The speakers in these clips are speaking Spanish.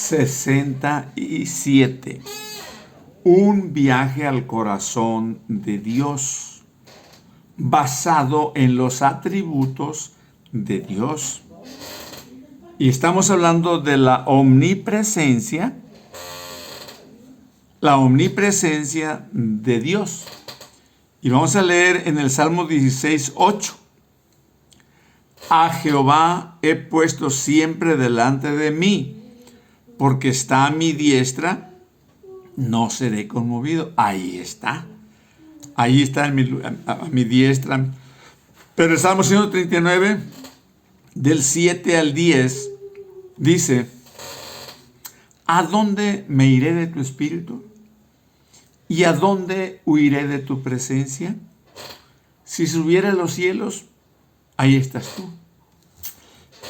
67. Un viaje al corazón de Dios, basado en los atributos de Dios. Y estamos hablando de la omnipresencia de Dios. Y vamos a leer en el Salmo 16:8. A Jehová he puesto siempre delante de mí, porque está a mi diestra, no seré conmovido. Ahí está a mi diestra. Pero el Salmo 139, del 7 al 10, dice: ¿a dónde me iré de tu espíritu? ¿Y a dónde huiré de tu presencia? Si subiera a los cielos, ahí estás tú.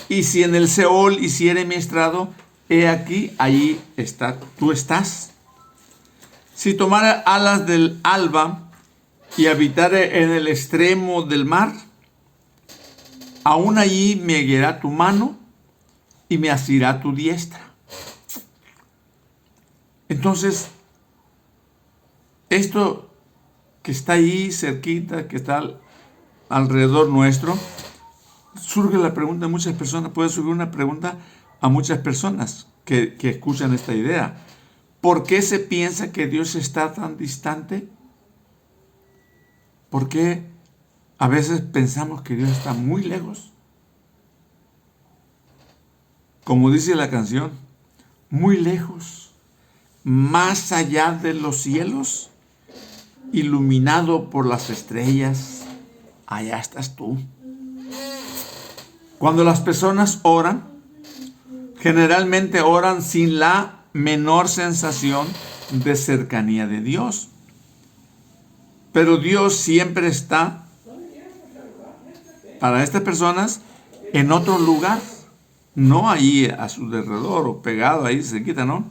Y si en el Seol hiciere mi estrado, he aquí, ahí tú estás. Si tomara alas del alba y habitare en el extremo del mar, aún allí me guiará tu mano y me asirá tu diestra. Entonces, esto que está ahí cerquita, que está alrededor nuestro, surge la pregunta de muchas personas, puede surgir una pregunta a muchas personas que escuchan esta idea. ¿Por qué se piensa que Dios está tan distante? ¿Por qué a veces pensamos que Dios está muy lejos? Como dice la canción, muy lejos, más allá de los cielos, iluminado por las estrellas, allá estás tú. Cuando las personas oran, generalmente oran sin la menor sensación de cercanía de Dios. Pero Dios siempre está, para estas personas, en otro lugar, no ahí a su alrededor o pegado ahí cerquita, ¿no?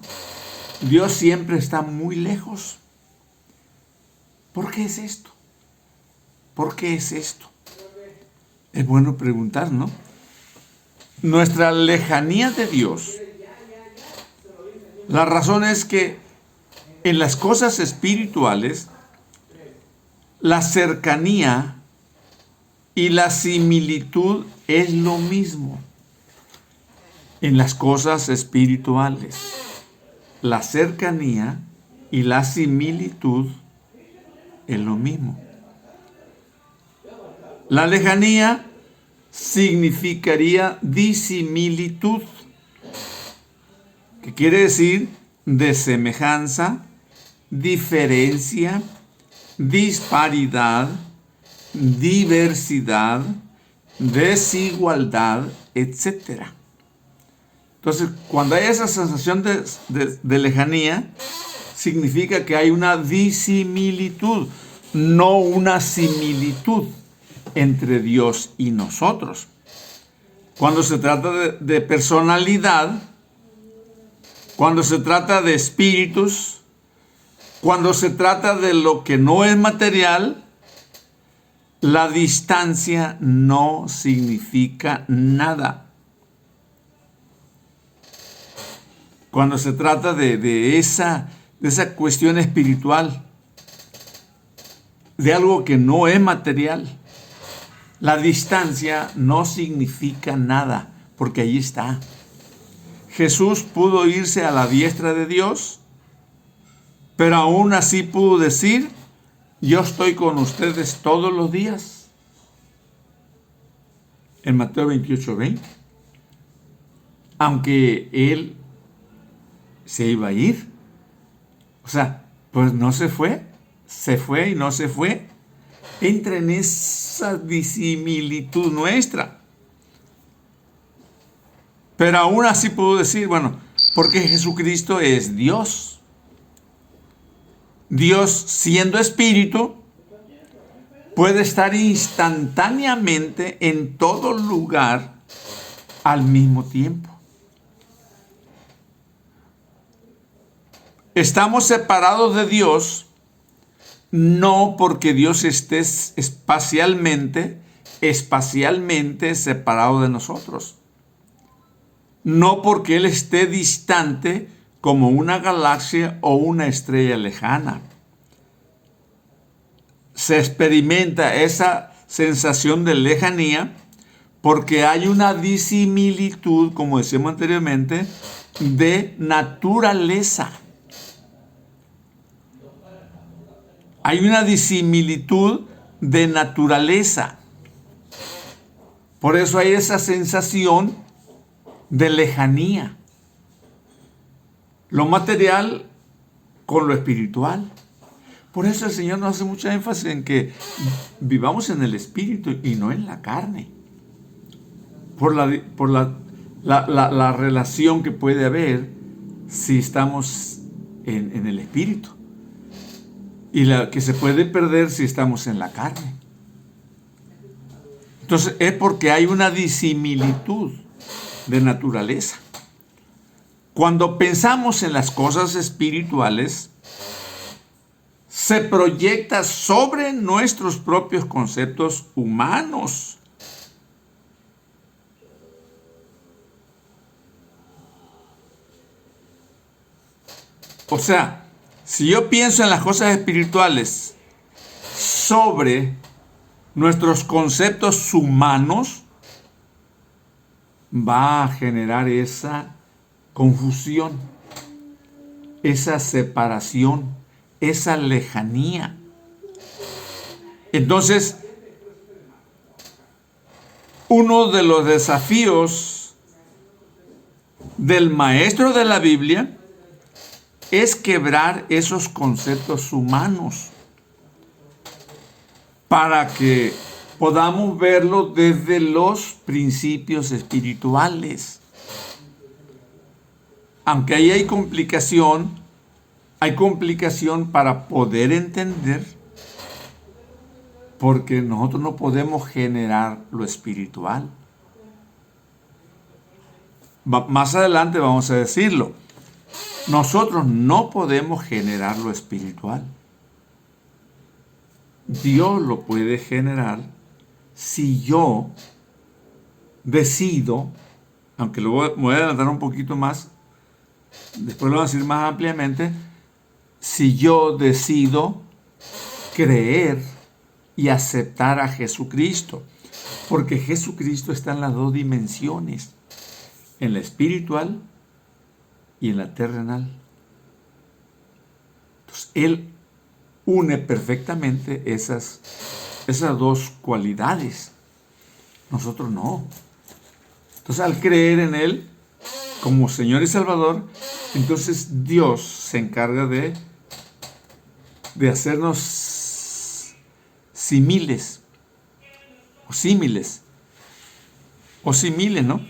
Dios siempre está muy lejos. ¿Por qué es esto? ¿Por qué es esto? Es bueno preguntar, ¿no? Nuestra lejanía de Dios, la razón es que en las cosas espirituales, la cercanía y la similitud es lo mismo. En las cosas espirituales, la cercanía y la similitud es lo mismo. La lejanía significaría disimilitud, que quiere decir desemejanza, diferencia, disparidad, diversidad, desigualdad, etc. Entonces, cuando hay esa sensación de lejanía, significa que hay una disimilitud, no una similitud entre Dios y nosotros. Cuando se trata de personalidad, cuando se trata de espíritus, cuando se trata de lo que no es material, la distancia no significa nada. Cuando se trata de esa cuestión espiritual, de algo que no es material, la distancia no significa nada, porque allí está. Jesús pudo irse a la diestra de Dios, pero aún así pudo decir: yo estoy con ustedes todos los días. En Mateo 28:20. Aunque Él se iba a ir. O sea, pues no se fue y no se fue. Entra en esa disimilitud nuestra. Pero aún así puedo decir, bueno, porque Jesucristo es Dios. Dios, siendo espíritu, puede estar instantáneamente en todo lugar al mismo tiempo. Estamos separados de Dios no porque Dios esté espacialmente separado de nosotros. no porque Él esté distante como una galaxia o una estrella lejana. Se experimenta esa sensación de lejanía porque hay una disimilitud, como decíamos anteriormente, de naturaleza. Hay una disimilitud de naturaleza. Por eso hay esa sensación de lejanía. Lo material con lo espiritual. Por eso el Señor nos hace mucha énfasis en que vivamos en el espíritu y no en la carne. Por la relación que puede haber si estamos en el espíritu. Y la que se puede perder si estamos en la carne. Entonces es porque hay una disimilitud de naturaleza. Cuando pensamos en las cosas espirituales, se proyecta sobre nuestros propios conceptos humanos. O sea, si yo pienso en las cosas espirituales sobre nuestros conceptos humanos, va a generar esa confusión, esa separación, esa lejanía. Entonces, uno de los desafíos del maestro de la Biblia es quebrar esos conceptos humanos para que podamos verlo desde los principios espirituales. Aunque ahí hay complicación para poder entender, porque nosotros no podemos generar lo espiritual. Más adelante vamos a decirlo. Nosotros no podemos generar lo espiritual. Dios lo puede generar si yo decido, aunque me voy a adelantar un poquito más, después lo voy a decir más ampliamente, si yo decido creer y aceptar a Jesucristo. Porque Jesucristo está en las dos dimensiones, en la espiritual y en la terrenal. Entonces, Él une perfectamente esas dos cualidades. Nosotros no. Entonces, al creer en Él como Señor y Salvador, entonces Dios se encarga de hacernos símiles, ¿no?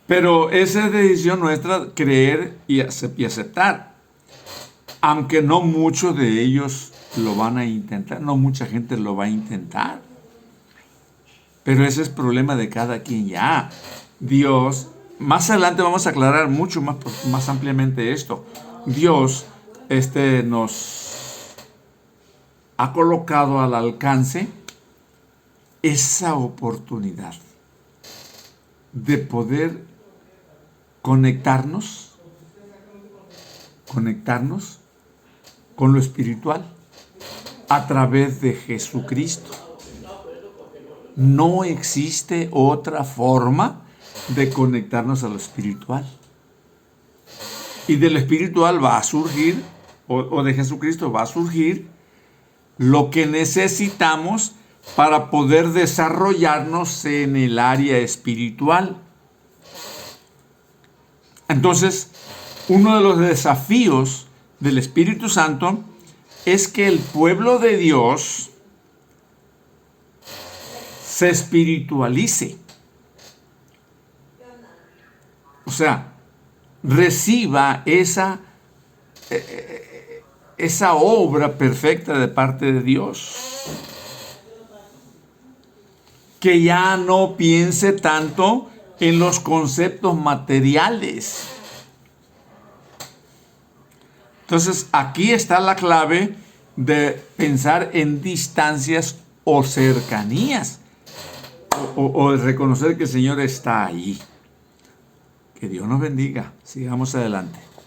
Pero esa es decisión nuestra, creer y aceptar. Aunque no muchos de ellos lo van a intentar, no mucha gente lo va a intentar. Pero ese es problema de cada quien ya. Dios, más adelante vamos a aclarar mucho más ampliamente esto. Dios nos ha colocado al alcance esa oportunidad de poder conectarnos con lo espiritual a través de Jesucristo. No existe otra forma de conectarnos a lo espiritual. Y de lo espiritual va a surgir, o de Jesucristo va a surgir, lo que necesitamos para poder desarrollarnos en el área espiritual. Entonces, uno de los desafíos del Espíritu Santo es que el pueblo de Dios se espiritualice. O sea, reciba esa obra perfecta de parte de Dios. Que ya no piense tanto en los conceptos materiales. Entonces, aquí está la clave de pensar en distancias o cercanías, o de reconocer que el Señor está ahí. Que Dios nos bendiga. Sigamos adelante.